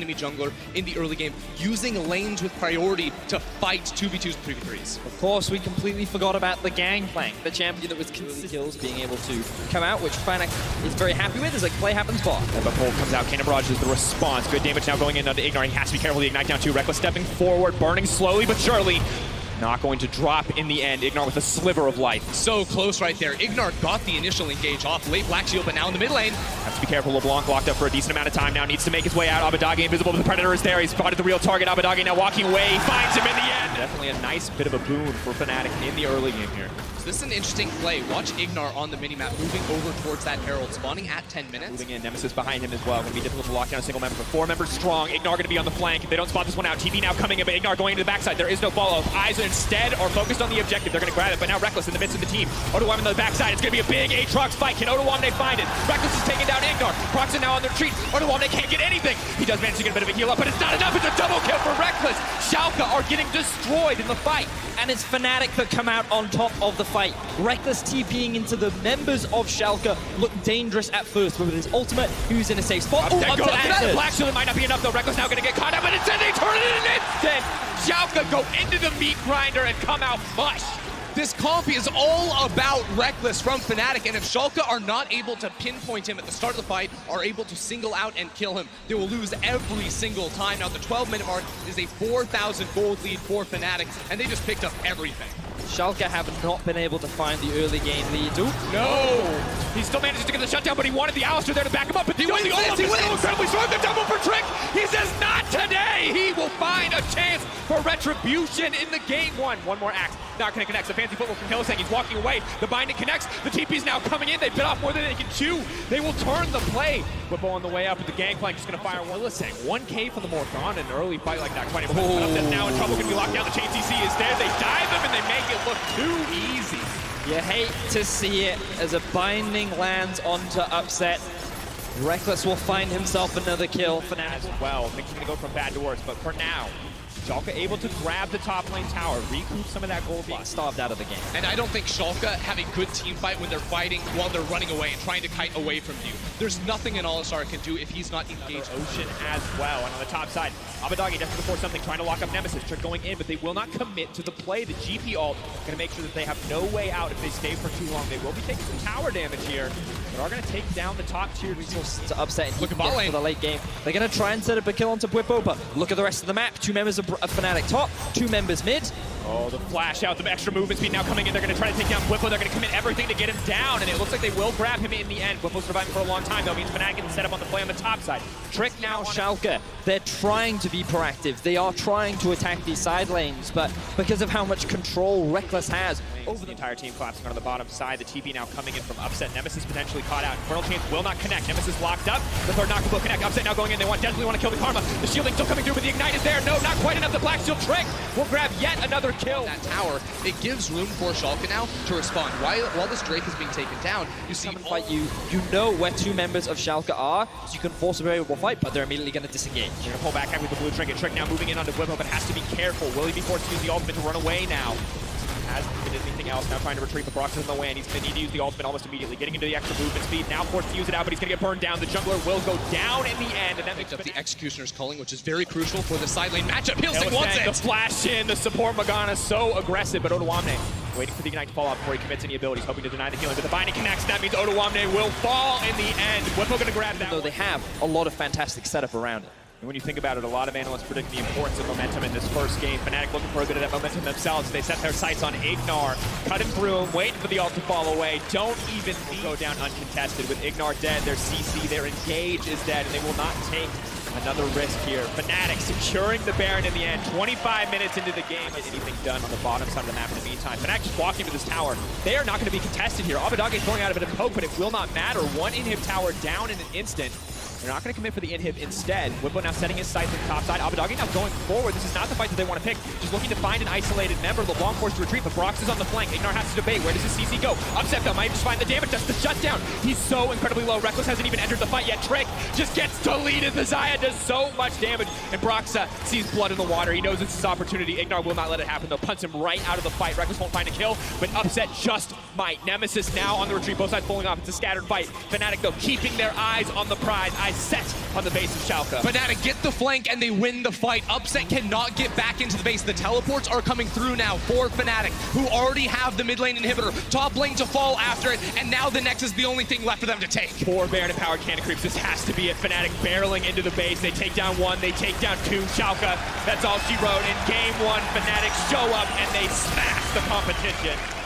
enemy jungler in the early game, using lanes with priority to fight 2v2s and 3v3s. Of course, we completely forgot about the Gangplank, the champion that was consistent kills, being able to come out, which Fnatic is very happy with as like play happens bot. And before comes out, Cannon Barrage is the response. Good damage now going in onto Ignite. He has to be careful. The Ignite down too. Reckless stepping forward, burning slowly but surely. Not going to drop in the end. Ignar with a sliver of life. So close right there. Ignar got the initial engage off late Black Shield, but now in the mid lane. Has to be careful. LeBlanc locked up for a decent amount of time now. Needs to make his way out. Abadagi invisible, but the Predator is there. He's spotted the real target. Abadagi now walking away. He finds him in the end. Definitely a nice bit of a boon for Fnatic in the early game here. So this is an interesting play. Watch Ignar on the minimap moving over towards that Herald, spawning at 10 minutes. Moving in. Nemesis behind him as well. Going to be difficult to lock down a single member. 4 members strong. Ignar going to be on the flank. If they don't spot this one out, TP now coming in, but Ignar going to the backside. There is no follow. Eyes instead are focused on the objective. They're going to grab it, but now Reckless in the midst of the team. Odoamne on the backside. It's going to be a big Aatrox fight. Can Odoamne find it? Reckless is taking down Ignar. Proxen now on the retreat. Odoamne can't get anything. He does manage to get a bit of a heal up, but it's not enough. It's a double kill for Reckless. Schalke are getting destroyed in the fight. And it's Fnatic that come out on top of the fight. Reckless TPing into the members of Schalke looked dangerous at first, but with his ultimate, he was in a safe spot. Up to that. Black Shield might not be enough though. Reckless now going to get caught up, and instead they turn it in an instant. Schalke go into the meat grinder and come out mush. This comp is all about Reckless from Fnatic, and if Schalke are not able to pinpoint him at the start of the fight, are able to single out and kill him, they will lose every single time. Now the 12-minute mark is a 4,000 gold lead for Fnatic, and they just picked up everything. Schalke have not been able to find the early game lead. Ooh. No! He still manages to get the shutdown, but he wanted the Alistair there to back him up, but He wins. so incredibly strong. The double for Trick! He says, not today! He will find a chance for retribution in the game one. One more axe. Not going to connect. The fancy footwork from Hillsang. He's walking away. The binding connects. The TP's now coming in. They bit off more than they can chew. They will turn the play. Whippo on the way up, but the Gangplank is going to fire one. Hillsang, 1K from the Morgana in an early fight like that. Quite impressive. But Upset's now in trouble. Going to be locked down. The chain CC is there. They dive him and they make it look too easy. You hate to see it as a binding lands onto Upset. Reckless will find himself another kill for now. As well, things are going to go from bad to worse, but for now, Schalke able to grab the top lane tower, recoup some of that gold being starved out of the game. And I don't think Schalke have a good team fight when they're fighting while they're running away and trying to kite away from you. There's nothing an All-Star can do if he's not engaged. Ocean as well, and on the top side, Abadagi desperate to force something, trying to lock up Nemesis. Trick going in, but they will not commit to the play. The GP ult going to make sure that they have no way out if they stay for too long. They will be taking some tower damage here, but are going to take down the top tier resources to Upset and look at bot lane for the late game. They're going to try and set up a kill onto Whippo, but look at the rest of the map. 2 members of Fnatic top, 2 members mid. Oh, the flash out, the extra movement speed now coming in. They're going to try to take down Whippo. They're going to commit everything to get him down, and it looks like they will grab him in the end. Whippo's surviving for a long time, though. Means Fnatic can set up on the play on the top side. Trick now Schalke. They're trying to be proactive. They are trying to attack these side lanes, but because of how much control Reckless has over the entire team collapsing on the bottom side. The TP now coming in from Upset. Nemesis potentially caught out. Infernal Chains will not connect. Nemesis locked up. The third knock will connect. Upset now going in. They definitely want to kill the Karma. The shielding still coming through, but the Ignite is there. No, not quite enough. The Black Shield Trick will grab yet another kill. That tower, it gives room for Schalke now to respond. While this Drake is being taken down, you see fight you know where 2 members of Schalke are, so you can force a variable fight, but they're immediately going to disengage. They're going to pull back with the blue trinket. Trick now moving in onto Whippo, but has to be careful. Will he be forced to use the ultimate to run away now? Hasn't committed anything else. Now trying to retreat. The Brox is in the way, and he's going to need to use the ultimate almost immediately. Getting into the extra movement speed. Now forced to use it out, but he's going to get burned down. The jungler will go down in the end, and that makes up the Executioner's culling, which is very crucial for the side lane matchup. Hillsang wants it. The flash in, the support Morgana so aggressive, but Odoamne waiting for the Ignite to fall off before he commits any abilities, hoping to deny the healing. But the binding connects. That means Odoamne will fall in the end. Whippo going to grab that. Though they have a lot of fantastic setup around it. And when you think about it, a lot of analysts predict the importance of momentum in this first game. Fnatic looking for a bit of that momentum themselves. They set their sights on Ignar, cut him through him, waiting for the ult to fall away. Don't even go down uncontested. With Ignar dead, their CC, their engage is dead, and they will not take another risk here. Fnatic securing the Baron in the end. 25 minutes into the game. Get anything done on the bottom side of the map in the meantime. Fnatic just walking to this tower. They are not going to be contested here. Abadagi is throwing out a bit of poke, but it will not matter. 1 inhib tower down in an instant. They're not going to commit for the inhib instead. Whippo now setting his sights on the top side. Abadagi now going forward. This is not the fight that they want to pick. Just looking to find an isolated member. LeBlanc forced to retreat, but Brox is on the flank. Ignar has to debate. Where does his CC go? Upset though might just find the damage. That's the shutdown. He's so incredibly low. Reckless hasn't even entered the fight yet. Trick just gets deleted. The Xayah does so much damage. And Brox sees blood in the water. He knows it's his opportunity. Ignar will not let it happen though. Punts him right out of the fight. Reckless won't find a kill, but Upset just might. Nemesis now on the retreat. Both sides pulling off. It's a scattered fight. Fnatic though keeping their eyes on the prize. eyes set on the base of Schalke. Fnatic get the flank and they win the fight. Upset cannot get back into the base. The teleports are coming through now for Fnatic, who already have the mid lane inhibitor. Top lane to fall after it, and now the Nexus is the only thing left for them to take. Poor Baron and Powered Cannon Creeps. This has to be it. Fnatic barreling into the base. They take down one, they take down two. Schalke, that's all she wrote. In game one, Fnatic show up and they smash the competition.